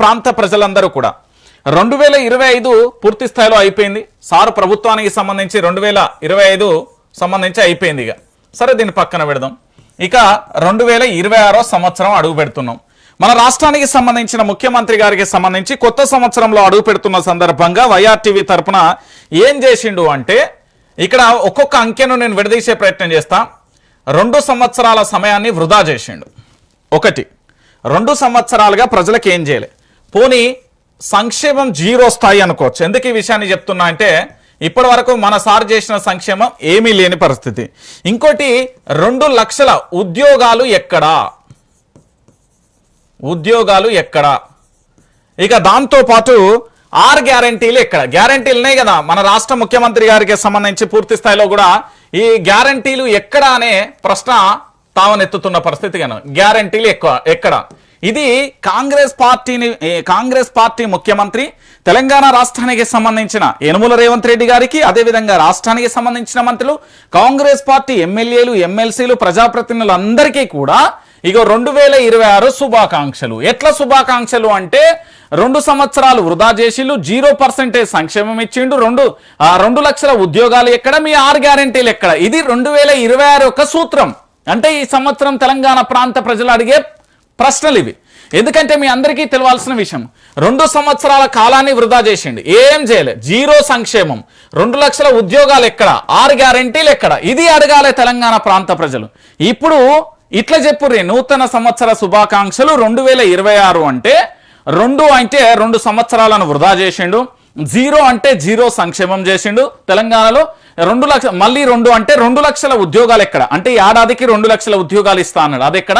ప్రాంత ప్రజలందరూ కూడా 2025 పూర్తి స్థాయిలో అయిపోయింది. సారు ప్రభుత్వానికి సంబంధించి 2025 సంబంధించి అయిపోయింది. ఇక సరే దీన్ని పక్కన పెడదాం. ఇక 2026 సంవత్సరం అడుగు పెడుతున్నాం. మన రాష్ట్రానికి సంబంధించిన ముఖ్యమంత్రి గారికి సంబంధించి కొత్త సంవత్సరంలో అడుగు పెడుతున్న సందర్భంగా వైఆర్టీవీ తరపున ఏం చేసిండు అంటే, ఇక్కడ ఒక్కొక్క అంకెను నేను విడదీసే ప్రయత్నం చేస్తా. 2 సంవత్సరాల సమయాన్ని వృధా చేసిండు. 1 2 సంవత్సరాలుగా ప్రజలకు ఏం చేయలే, పోనీ సంక్షేమం 0 స్థాయి అనుకోవచ్చు. ఎందుకు ఈ విషయాన్ని చెప్తున్నా అంటే, ఇప్పటి వరకు మన సార్ చేసిన సంక్షేమం ఏమీ లేని పరిస్థితి. ఇంకోటి 2 లక్షల ఉద్యోగాలు ఎక్కడా, ఇక దాంతో పాటు 6 గ్యారంటీలు ఎక్కడ. గ్యారంటీలున్నాయి కదా మన రాష్ట్ర ముఖ్యమంత్రి గారికి సంబంధించి, పూర్తి స్థాయిలో కూడా ఈ గ్యారంటీలు ఎక్కడ అనే ప్రశ్న తావనెత్తుతున్న పరిస్థితి. కనుక గ్యారంటీలు ఎక్కడ, ఇది కాంగ్రెస్ పార్టీ ముఖ్యమంత్రి తెలంగాణ రాష్ట్రానికి సంబంధించిన యనుమల రేవంత్ రెడ్డి గారికి, అదేవిధంగా రాష్ట్రానికి సంబంధించిన మంత్రులు, కాంగ్రెస్ పార్టీ ఎమ్మెల్యేలు, ఎమ్మెల్సీలు, ప్రజాప్రతినిధులందరికీ కూడా ఇగో 2026 శుభాకాంక్షలు. ఎట్లా శుభాకాంక్షలు అంటే, 2 సంవత్సరాలు వృధా చేసిళ్ళు, 0% సంక్షేమం ఇచ్చిండు, 2 లక్షల ఉద్యోగాలు ఎక్కడ, మీ 6 గ్యారెంటీలు ఎక్కడ. ఇది 2026 యొక్క సూత్రం. అంటే ఈ సంవత్సరం తెలంగాణ ప్రాంత ప్రజలు అడిగే ప్రశ్నలు ఇవి. ఎందుకంటే మీ అందరికీ తెలియాల్సిన విషయం, 2 సంవత్సరాల కాలాన్ని వృధా చేసిండు, ఏం చేయలే, 0 సంక్షేమం, 2 లక్షల ఉద్యోగాలు ఎక్కడ, 6 గ్యారెంటీలు ఎక్కడ. ఇది అడగాలి తెలంగాణ ప్రాంత ప్రజలు. ఇప్పుడు ఇట్లా చెప్పుర్రి, నూతన సంవత్సర శుభాకాంక్షలు 2026 అంటే 2 సంవత్సరాలను వృధా చేసిండు, 0 అంటే 0 సంక్షేమం చేసిండు తెలంగాణలో. 2 లక్షల, మళ్ళీ 2 అంటే 2 లక్షల ఉద్యోగాలు ఎక్కడ, అంటే ఏడాదికి 2 లక్షల ఉద్యోగాలు ఇస్తా అన్నాడు, అది ఎక్కడ.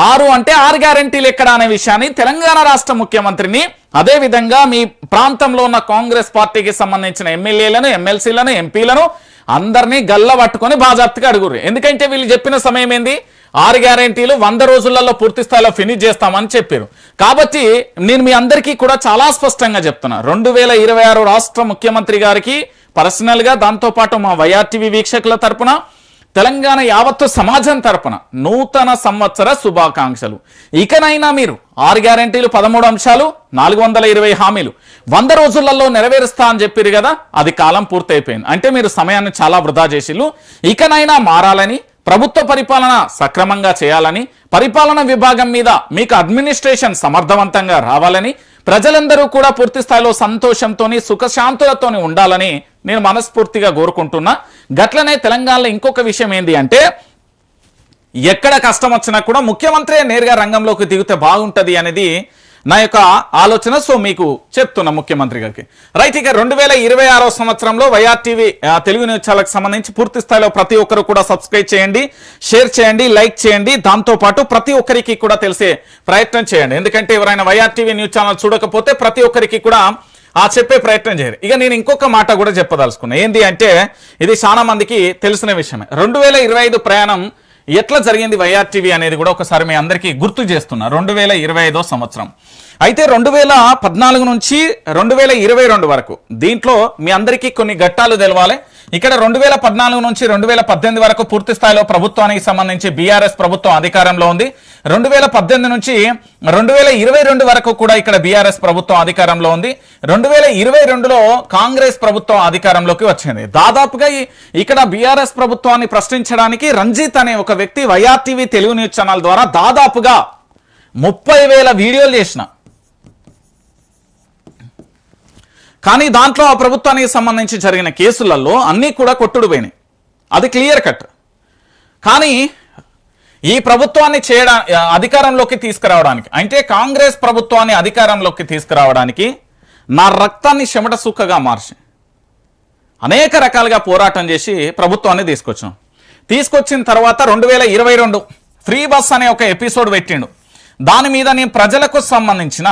6 అంటే 6 గ్యారెంటీలు ఎక్కడ అనే విషయాన్ని తెలంగాణ రాష్ట్ర ముఖ్యమంత్రిని, అదేవిధంగా మీ ప్రాంతంలో ఉన్న కాంగ్రెస్ పార్టీకి సంబంధించిన ఎమ్మెల్యేలను, ఎమ్మెల్సీలను, ఎంపీలను అందరినీ గల్ల పట్టుకొని బాజాప్తిగా అడుగురు. ఎందుకంటే వీళ్ళు చెప్పిన సమయం ఏంది, 6 గ్యారెంటీలు 100 రోజులలో పూర్తి స్థాయిలో ఫినిష్ చేస్తామని చెప్పారు. కాబట్టి నేను మీ అందరికీ కూడా చాలా స్పష్టంగా చెప్తున్నా, 2026 రాష్ట్ర ముఖ్యమంత్రి గారికి పర్సనల్ గా, దాంతోపాటు మా వైఆర్టీవీ వీక్షకుల తరపున, తెలంగాణ యావత్తు సమాజం తరపున నూతన సంవత్సర శుభాకాంక్షలు. ఇకనైనా మీరు 6 గ్యారెంటీలు, 13 అంశాలు, 420 హామీలు 100 రోజులలో నెరవేరుస్తా అని చెప్పారు కదా, అది కాలం పూర్తయిపోయింది. అంటే మీరు సమయాన్ని చాలా వృధా చేసిళ్ళు. ఇకనైనా మారాలని, ప్రభుత్వ పరిపాలన సక్రమంగా చేయాలని, పరిపాలన విభాగం మీద మీకు అడ్మినిస్ట్రేషన్ సమర్థవంతంగా రావాలని, ప్రజలందరూ కూడా పూర్తి స్థాయిలో సంతోషంతోని, సుఖశాంతులతోని ఉండాలని నేను మనస్ఫూర్తిగా కోరుకుంటున్నా. గట్లనే తెలంగాణలో ఇంకొక విషయం ఏంది అంటే, ఎక్కడ కష్టం వచ్చినా కూడా ముఖ్యమంత్రి నేరుగా రంగంలోకి దిగితే బాగుంటది అనేది నా యొక్క ఆలోచన. సో మీకు చెప్తున్నా ముఖ్యమంత్రి గారికి. రైట్, ఇక 2026 సంవత్సరంలో వైఆర్టీవీ తెలుగు న్యూస్ ఛానల్కి సంబంధించి పూర్తి స్థాయిలో ప్రతి ఒక్కరు కూడా సబ్స్క్రైబ్ చేయండి, షేర్ చేయండి, లైక్ చేయండి. దాంతోపాటు ప్రతి ఒక్కరికి కూడా తెలిసే ప్రయత్నం చేయండి. ఎందుకంటే ఎవరైనా వైఆర్టీవీ న్యూస్ ఛానల్ చూడకపోతే ప్రతి ఒక్కరికి కూడా చెప్పే ప్రయత్నం చేయరు. ఇక నేను ఇంకొక మాట కూడా చెప్పదలుచుకున్నా. ఏంటి అంటే, ఇది చాలా మందికి తెలిసిన విషయమే. 2025 ప్రయాణం ఎట్లా జరిగింది వైఆర్టీవీ అనేది కూడా ఒకసారి మీ అందరికీ గుర్తు చేస్తున్నా. 2025 సంవత్సరం అయితే 2014 నుంచి 2022 వరకు, దీంట్లో మీ అందరికీ కొన్ని ఘట్టాలు తెలవాలి. ఇక్కడ 2014 నుంచి 2018 వరకు పూర్తి స్థాయిలో ప్రభుత్వానికి సంబంధించి బీఆర్ఎస్ ప్రభుత్వం అధికారంలో ఉంది. 2018 నుంచి 2022 వరకు కూడా ఇక్కడ బీఆర్ఎస్ ప్రభుత్వం అధికారంలో ఉంది. 2022లో కాంగ్రెస్ ప్రభుత్వం అధికారంలోకి వచ్చింది. దాదాపుగా ఇక్కడ బీఆర్ఎస్ ప్రభుత్వాన్ని ప్రశ్నించడానికి రంజిత్ అనే ఒక వ్యక్తి వైఆర్టీవీ తెలుగు న్యూస్ ఛానల్ ద్వారా దాదాపుగా 30,000 వీడియోలు చేసిన. కానీ దాంట్లో ఆ ప్రభుత్వానికి సంబంధించి జరిగిన కేసులలో అన్నీ కూడా కొట్టుడు పోయినాయి, అది క్లియర్ కట్. కానీ ఈ ప్రభుత్వాన్ని అధికారంలోకి తీసుకురావడానికి, అంటే కాంగ్రెస్ ప్రభుత్వాన్ని అధికారంలోకి తీసుకురావడానికి నా రక్తాన్ని చెమట సుక్కగా మార్చి అనేక రకాలుగా పోరాటం చేసి ప్రభుత్వాన్ని తీసుకొచ్చిన తర్వాత 2022 ఫ్రీ బస్ అనే ఒక ఎపిసోడ్ పెట్టిండు. దాని మీద నేను ప్రజలకు సంబంధించిన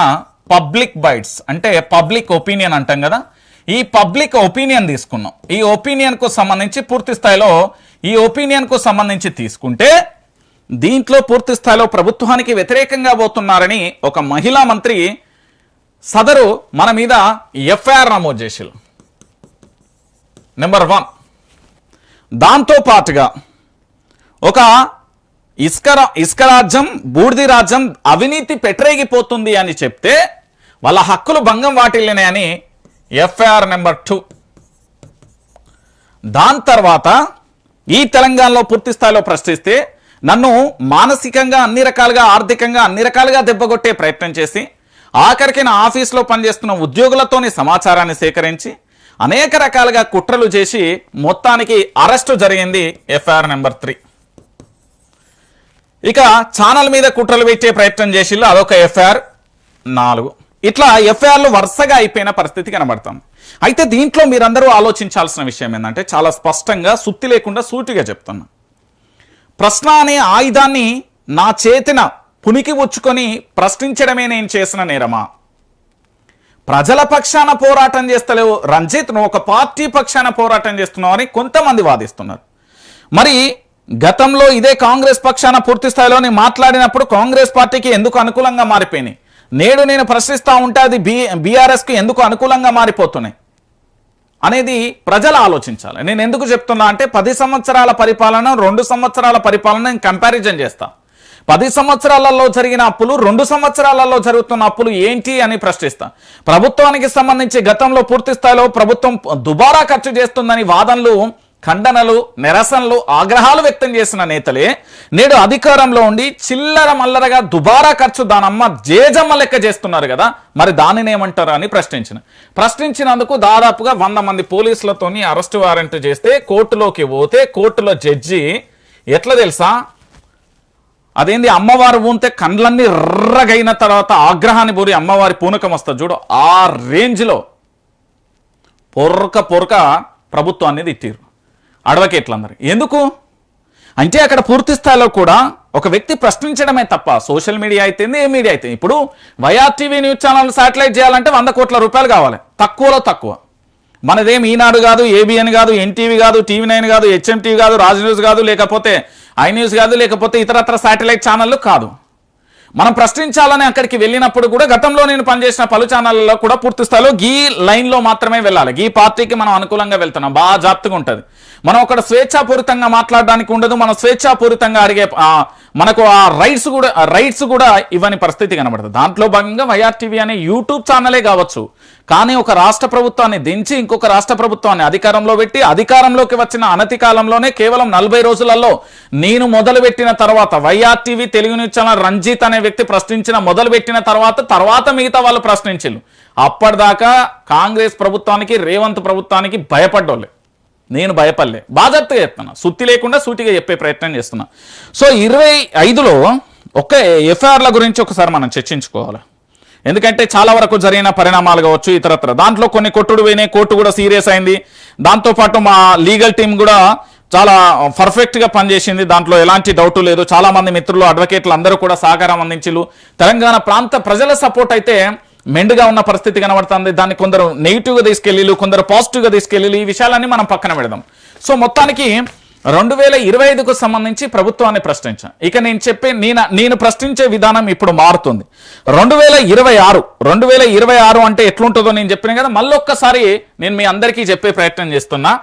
పబ్లిక్ బైట్స్, అంటే పబ్లిక్ ఒపీనియన్ అంటాం కదా, ఈ పబ్లిక్ ఒపీనియన్ తీసుకున్నాం. ఈ ఒపీనియన్కు సంబంధించి పూర్తి స్థాయిలో తీసుకుంటే, దీంట్లో పూర్తి స్థాయిలో ప్రభుత్వానికి వ్యతిరేకంగా పోతున్నారని ఒక మహిళా మంత్రి సదరు మన మీద ఎఫ్ఐఆర్ నమోదు చేసిరు. నెంబర్ 1. దాంతో పాటుగా ఒక ఇసుక రాజ్యం, బూడిది రాజ్యం, అవినీతి పెట్టరేగిపోతుంది అని చెప్తే వాళ్ళ హక్కులు భంగం వాటిల్లినాయని ఎఫ్ఐఆర్ నెంబర్ 2. దాని తర్వాత ఈ తెలంగాణలో పూర్తి స్థాయిలో ప్రశ్నిస్తే నన్ను మానసికంగా అన్ని రకాలుగా, ఆర్థికంగా అన్ని రకాలుగా దెబ్బగొట్టే ప్రయత్నం చేసి ఆఖరికి నా ఆఫీస్లో పనిచేస్తున్న ఉద్యోగులతోని సమాచారాన్ని సేకరించి అనేక రకాలుగా కుట్రలు చేసి మొత్తానికి అరెస్టు జరిగింది ఎఫ్ఐఆర్ నెంబర్ 3. ఇక ఛానల్ మీద కుట్రలు పెట్టే ప్రయత్నం చేసి అదొక ఎఫ్ఐఆర్ 4. ఇట్లా ఎఫ్ఐఆర్లు వరుసగా అయిపోయిన పరిస్థితి కనబడుతుంది. అయితే దీంట్లో మీరందరూ ఆలోచించాల్సిన విషయం ఏంటంటే చాలా స్పష్టంగా సుత్తి లేకుండా సూటిగా చెప్తున్నా. ప్రశ్న అనే ఆయుధాన్ని నా చేతిన పునికి ఉచ్చుకొని ప్రశ్నించడమే నేను చేసిన నేరమా? ప్రజల పక్షాన పోరాటం చేస్తలేవు రంజిత్, నువ్వు ఒక పార్టీ పక్షాన పోరాటం చేస్తున్నావు అని కొంతమంది వాదిస్తున్నారు. మరి గతంలో ఇదే కాంగ్రెస్ పక్షాన పూర్తి స్థాయిలో మాట్లాడినప్పుడు కాంగ్రెస్ పార్టీకి ఎందుకు అనుకూలంగా మారిపోయినాయి? నేడు నేను ప్రశ్నిస్తూ ఉంటే అది బీఆర్ఎస్కి ఎందుకు అనుకూలంగా మారిపోతున్నాయి అనేది ప్రజలు ఆలోచించాలి. నేను ఎందుకు చెప్తున్నా అంటే 10 సంవత్సరాల పరిపాలన 2 సంవత్సరాల పరిపాలన నేను కంపారిజన్ చేస్తా. 10 సంవత్సరాలలో జరిగిన అప్పులు 2 సంవత్సరాలలో జరుగుతున్న అప్పులు ఏంటి అని ప్రశ్నిస్తా. ప్రభుత్వానికి సంబంధించి గతంలో పూర్తి స్థాయిలో ప్రభుత్వం దుబారా ఖర్చు చేస్తుందని వాదనలు, ఖండనలు, నిరసనలు, ఆగ్రహాలు వ్యక్తం చేసిన నేతలే నేడు అధికారంలో ఉండి చిల్లర మల్లరగా దుబారా ఖర్చు దానమ్మ జేజమ్మ లెక్క చేస్తున్నారు కదా, మరి దానిని ఏమంటారు అని ప్రశ్నించినందుకు దాదాపుగా 100 మంది పోలీసులతోని అరెస్ట్ వారెంట్ చేస్తే కోర్టులోకి పోతే కోర్టులో జడ్జి ఎట్లా తెలుసా, అదేంది అమ్మవారు ఊంతే కండ్లన్నీ ఎర్రగైన తర్వాత ఆగ్రహాన్ని బోరి అమ్మవారి పూనకం వస్తుంది చూడు, ఆ రేంజ్లో పొరక ప్రభుత్వాన్ని తిట్టిరు అడ్వకేట్లందరూ. ఎందుకు అంటే అక్కడ పూర్తి స్థాయిలో కూడా ఒక వ్యక్తి ప్రశ్నించడమే తప్ప సోషల్ మీడియా అయితే ఏ మీడియా అయితే ఇప్పుడు వైఆర్టీవీ న్యూస్ ఛానల్ శాటిలైట్ చేయాలంటే 100 కోట్ల రూపాయలు కావాలి, తక్కువలో తక్కువ. మనదేం ఈనాడు కాదు, ఏబిఎన్ కాదు, ఎన్టీవీ కాదు, టీవీ9 కాదు, హెచ్ఎంటీవీ కాదు, రాజ్ న్యూస్ కాదు, లేకపోతే ఐ న్యూస్ కాదు, లేకపోతే ఇతరత్ర శాటిలైట్ ఛానళ్ళు కాదు. మనం ప్రశ్నించాలని అక్కడికి వెళ్ళినప్పుడు కూడా గతంలో నేను పనిచేసిన పలు ఛానళ్ళలో కూడా పూర్తి స్థాయిలో గీ లైన్లో మాత్రమే వెళ్ళాలి. గీ పార్టీకి మనం అనుకూలంగా వెళ్తున్నాం, బాగా జాగ్రత్తగా ఉంటుంది. మనం అక్కడ స్వేచ్ఛాపూరితంగా మాట్లాడడానికి ఉండదు, మనం స్వేచ్ఛాపూరితంగా అడిగే మనకు ఆ రైట్స్ కూడా ఇవ్వని పరిస్థితి కనబడుతుంది. దాంట్లో భాగంగా వైఆర్టీవీ అనే యూట్యూబ్ ఛానలే కావచ్చు, కానీ ఒక రాష్ట్ర ప్రభుత్వాన్ని దించి ఇంకొక రాష్ట్ర ప్రభుత్వాన్ని అధికారంలో పెట్టి అధికారంలోకి వచ్చిన అనతి కాలంలోనే కేవలం 40 రోజులలో నేను మొదలుపెట్టిన తర్వాత YRTV Telugu news channel Ranjit అనే వ్యక్తి ప్రశ్నించిన మొదలుపెట్టిన తర్వాత మిగతా వాళ్ళు ప్రశ్నించారు. అప్పటిదాకా కాంగ్రెస్ ప్రభుత్వానికి రేవంత్ ప్రభుత్వానికి భయపడ్డోళ్ళే, నేను భయపడలే, బాధ్యతగా చెప్తున్నా, సుత్తి లేకుండా సూటిగా చెప్పే ప్రయత్నం చేస్తున్నా. సో 25లో ఒక్క ఎఫ్ఐఆర్ల గురించి ఒకసారి మనం చర్చించుకోవాలి. ఎందుకంటే చాలా వరకు జరిగిన పరిణామాలు కావచ్చు ఇతరత్ర, దాంట్లో కొన్ని కొట్టుడు పోయినాయి, కోర్టు కూడా సీరియస్ అయింది. దాంతోపాటు మా లీగల్ టీం కూడా చాలా పర్ఫెక్ట్గా పనిచేసింది, దాంట్లో ఎలాంటి డౌట్ లేదు. చాలా మంది మిత్రులు, అడ్వకేట్లు అందరూ కూడా సహకారం అందించారు. తెలంగాణ ప్రాంత ప్రజల సపోర్ట్ అయితే మెండుగా ఉన్న పరిస్థితి కనబడుతుంది. దాన్ని కొందరు నెగిటివ్గా తీసుకెళ్ళి, కొందరు పాజిటివ్గా తీసుకెళ్ళి, ఈ విషయాలన్నీ మనం పక్కన పెడదాం. సో మొత్తానికి 2025కు సంబంధించి ప్రభుత్వాన్ని ప్రశ్నించాను. ఇక నేను ప్రశ్నించే విధానం ఇప్పుడు మారుతుంది. 2026 అంటే ఎట్లుంటుందో నేను చెప్పిన కదా, మళ్ళొక్కసారి నేను మీ అందరికీ చెప్పే ప్రయత్నం చేస్తున్నా.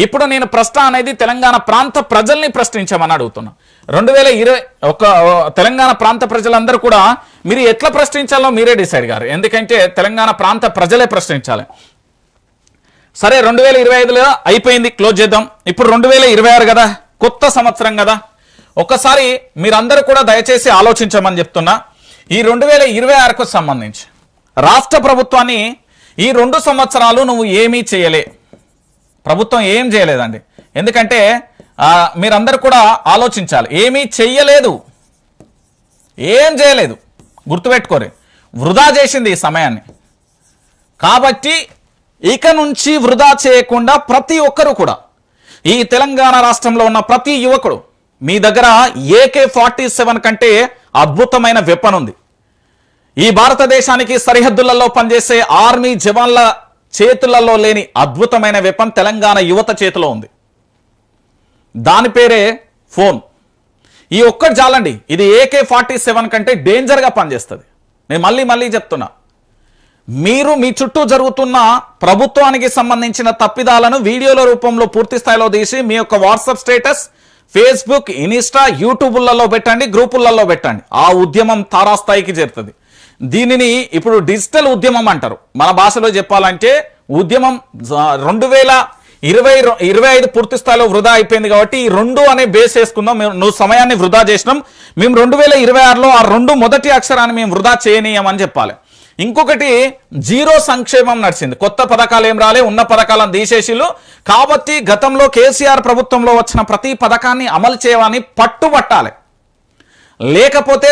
ఇప్పుడు నేను ప్రశ్న అనేది తెలంగాణ ప్రాంత ప్రజల్ని ప్రశ్నించామని అడుగుతున్నా. 2021 తెలంగాణ ప్రాంత ప్రజలందరూ కూడా మీరు ఎట్లా ప్రశ్నించాలో మీరే డిసైడ్ గారు, ఎందుకంటే తెలంగాణ ప్రాంత ప్రజలే ప్రశ్నించాలి. సరే 2025లో అయిపోయింది, క్లోజ్ చేద్దాం. ఇప్పుడు 2026 కదా, కొత్త సంవత్సరం కదా, ఒక్కసారి మీరందరూ కూడా దయచేసి ఆలోచించమని చెప్తున్నా. ఈ 2026కు సంబంధించి రాష్ట్ర ప్రభుత్వాన్ని ఈ 2 సంవత్సరాలు నువ్వు ఏమీ చేయలే, ప్రభుత్వం ఏం చేయలేదండి. ఎందుకంటే మీరందరూ కూడా ఆలోచించాలి, ఏమీ చెయ్యలేదు, ఏం చేయలేదు, గుర్తుపెట్టుకోరు, వృధా చేసింది ఈ సమయాన్ని. కాబట్టి ఇక నుంచి వృధా చేయకుండా ప్రతి ఒక్కరూ కూడా ఈ తెలంగాణ రాష్ట్రంలో ఉన్న ప్రతి యువకుడు మీ దగ్గర AK-47 కంటే అద్భుతమైన వెపన్ ఉంది. ఈ భారతదేశానికి సరిహద్దులలో పనిచేసే ఆర్మీ జవాన్ల చేతులలో లేని అద్భుతమైన వెపన్ తెలంగాణ యువత చేతిలో ఉంది. దాని పేరే ఫోన్. ఈ ఒక్కటి చాలండి, ఇది AK-47 కంటే డేంజర్గా పనిచేస్తుంది. నేను మళ్ళీ చెప్తున్నా, మీరు మీ చుట్టూ జరుగుతున్న ప్రభుత్వానికి సంబంధించిన తప్పిదాలను వీడియోల రూపంలో పూర్తి స్థాయిలో తీసి మీ యొక్క వాట్సాప్ స్టేటస్, ఫేస్బుక్, ఇన్స్టా, యూట్యూబ్లలో పెట్టండి, గ్రూపులలో పెట్టండి. ఆ ఉద్యమం తారాస్థాయికి చేరుతుంది. దీనిని ఇప్పుడు డిజిటల్ ఉద్యమం అంటారు. మన భాషలో చెప్పాలంటే ఉద్యమం 2025 పూర్తి స్థాయిలో వృధా అయిపోయింది కాబట్టి ఈ 2 అనే బేస్ వేసుకుందాం. నువ్వు సమయాన్ని వృధా చేసినాం, మేము 2026లో ఆ 2 మొదటి అక్షరాన్ని మేము వృధా చేయనీయమని చెప్పాలి. ఇంకొకటి జీరో సంక్షేమం నడిచింది, కొత్త పథకాలు ఏం రాలే, ఉన్న పథకాలను తీసేసిళ్ళు. కాబట్టి గతంలో కేసీఆర్ ప్రభుత్వంలో వచ్చిన ప్రతి పథకాన్ని అమలు చేయమని పట్టుబట్టాలి. లేకపోతే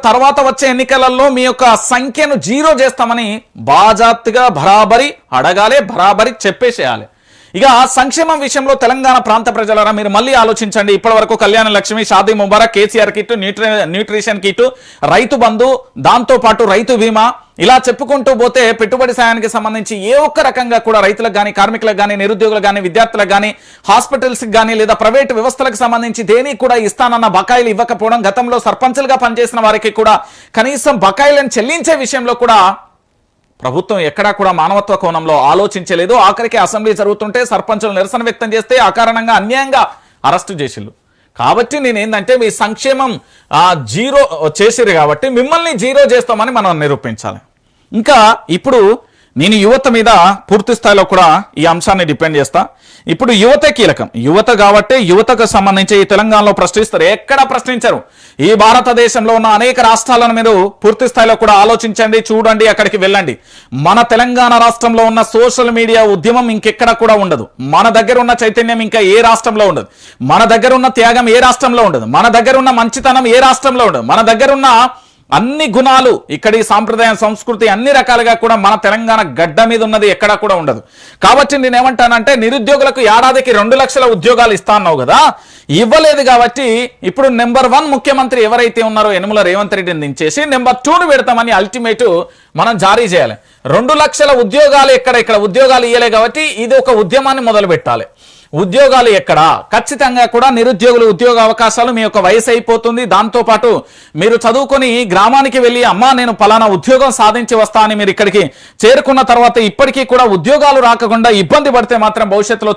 తర్వాత వచ్చే ఎన్నికలలో మీ యొక్క సంఖ్యను జీరో చేస్తామని బాజాప్తుగా బరాబరి అడగాలి, బరాబరి చెప్పేసేయాలి. ఇక సంక్షేమం విషయంలో తెలంగాణ ప్రాంత ప్రజలారా మీరు మళ్ళీ ఆలోచించండి. ఇప్పటి వరకు Kalyana Lakshmi, Shaadi Mubarak, KCR kit, nutrition kit, Rythu Bandhu, దాంతో పాటు రైతు బీమా, ఇలా చెప్పుకుంటూ పోతే పెట్టుబడి సాయానికి సంబంధించి ఏ ఒక్క రకంగా కూడా రైతులకు కానీ, కార్మికులకు కానీ, నిరుద్యోగులకు కానీ, విద్యార్థులకు కానీ, హాస్పిటల్స్కి కానీ లేదా ప్రైవేటు వ్యవస్థలకు సంబంధించి దేనికి కూడా ఇస్తానన్న బకాయిలు ఇవ్వకపోవడం, గతంలో సర్పంచులుగా పనిచేసిన వారికి కూడా కనీసం బకాయిలను చెల్లించే విషయంలో కూడా ప్రభుత్వం ఎక్కడా కూడా మానవత్వ కోణంలో ఆలోచించలేదు. ఆఖరికి అసెంబ్లీ జరుగుతుంటే సర్పంచులు నిరసన వ్యక్తం చేస్తే అకారణంగా అన్యాయంగా అరెస్టు చేసిళ్ళు. కాబట్టి నేనేందంటే మీ సంక్షేమం జీరో చేసిరు కాబట్టి మిమ్మల్ని జీరో చేస్తామని మనం నిరూపించాలి. ఇంకా ఇప్పుడు నేను యువత మీద పూర్తి స్థాయిలో కూడా ఈ అంశాన్ని డిపెండ్ చేస్తా. ఇప్పుడు యువతే కీలకం. యువత కాబట్టి యువతకు సంబంధించి ఈ తెలంగాణలో ప్రశ్నిస్తారు, ఎక్కడ ప్రశ్నించరు. ఈ భారతదేశంలో ఉన్న అనేక రాష్ట్రాలను మీరు పూర్తి స్థాయిలో కూడా ఆలోచించండి, చూడండి, అక్కడికి వెళ్ళండి. మన తెలంగాణ రాష్ట్రంలో ఉన్న సోషల్ మీడియా ఉద్యమం ఇంకెక్కడ కూడా ఉండదు. మన దగ్గర ఉన్న చైతన్యం ఇంకా ఏ రాష్ట్రంలో ఉండదు. మన దగ్గర ఉన్న త్యాగం ఏ రాష్ట్రంలో ఉండదు. మన దగ్గర ఉన్న మంచితనం ఏ రాష్ట్రంలో ఉండదు. మన దగ్గర ఉన్న అన్ని గుణాలు, ఇక్కడి సాంప్రదాయం, సంస్కృతి అన్ని రకాలుగా కూడా మన తెలంగాణ గడ్డ మీద ఉన్నది ఎక్కడా కూడా ఉండదు. కాబట్టి నేనేమంటానంటే నిరుద్యోగులకు ఏడాదికి 2 లక్షల ఉద్యోగాలు ఇస్తా అన్నావు కదా, ఇవ్వలేదు. కాబట్టి ఇప్పుడు నెంబర్ 1 ముఖ్యమంత్రి ఎవరైతే ఉన్నారో యనుమల రేవంత్ రెడ్డిని దించేసి నెంబర్ 2ను పెడతామని అల్టిమేట్ మనం జారీ చేయాలి. 2 లక్షల ఉద్యోగాలు ఇక్కడ ఉద్యోగాలు ఇవ్వలే కాబట్టి ఇది ఒక ఉద్యమాన్ని మొదలు పెట్టాలి. ఉద్యోగాలు ఎక్కడ? ఖచ్చితంగా కూడా నిరుద్యోగులు ఉద్యోగ అవకాశాలు, మీ యొక్క వయసు అయిపోతుంది, దాంతోపాటు మీరు చదువుకొని గ్రామానికి వెళ్ళి అమ్మా నేను పలానా ఉద్యోగం సాధించి వస్తా అని మీరు ఇక్కడికి చేరుకున్న తర్వాత ఇప్పటికీ కూడా ఉద్యోగాలు రాకుండా ఇబ్బంది పడితే మాత్రం భవిష్యత్తులో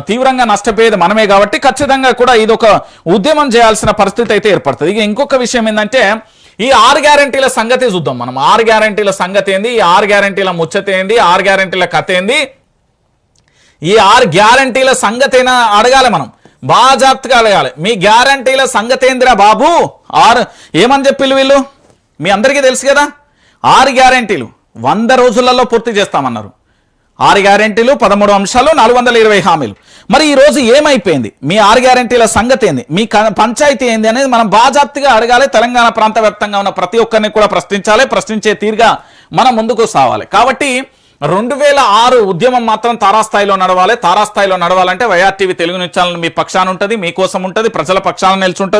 తీవ్రంగా నష్టపోయేది మనమే. కాబట్టి ఖచ్చితంగా కూడా ఇది ఒక ఉద్యమం చేయాల్సిన పరిస్థితి అయితే ఏర్పడుతుంది. ఇక ఇంకొక విషయం ఏంటంటే ఈ 6 గ్యారంటీల సంగతి చూద్దాం మనం. 6 గ్యారంటీల సంగతి ఏంది, ఈ 6 గ్యారంటీల ముచ్చత ఏంది, 6 గ్యారంటీల కథ ఏంది, ఈ 6 గ్యారంటీల సంగతైనా అడగాలి మనం, బాజాప్తుగా అడగాలి. మీ గ్యారంటీల సంగతి ఏందిరా బాబు? ఏమని చెప్పిళ్ళు వీళ్ళు? మీ అందరికీ తెలుసు కదా, 6 గ్యారంటీలు 100 రోజులలో పూర్తి చేస్తామన్నారు. 6 గ్యారంటీలు, 13 అంశాలు, 420 హామీలు. మరి ఈ రోజు ఏమైపోయింది? మీ 6 గ్యారంటీల సంగతి ఏంది, మీ పంచాయతీ ఏంది అనేది మనం బాజాప్తుగా అడగాలి. తెలంగాణ ప్రాంత వ్యాప్తంగా ఉన్న ప్రతి ఒక్కరిని కూడా ప్రశ్నించాలి. ప్రశ్నించే తీరుగా మనం ముందుకు సావాలి. కాబట్టి 2006 ఉద్యమం మాత్రం తారాస్థాయిలో నడవాలి. తారాస్థాయిలో నడవాలంటే వైఆర్టీవీ తెలుగు న్యూస్ ఛానల్ మీ పక్షాన ఉంటుంది, మీకోసం ఉంటుంది, ప్రజల పక్షాన నిల్చుంటుంది.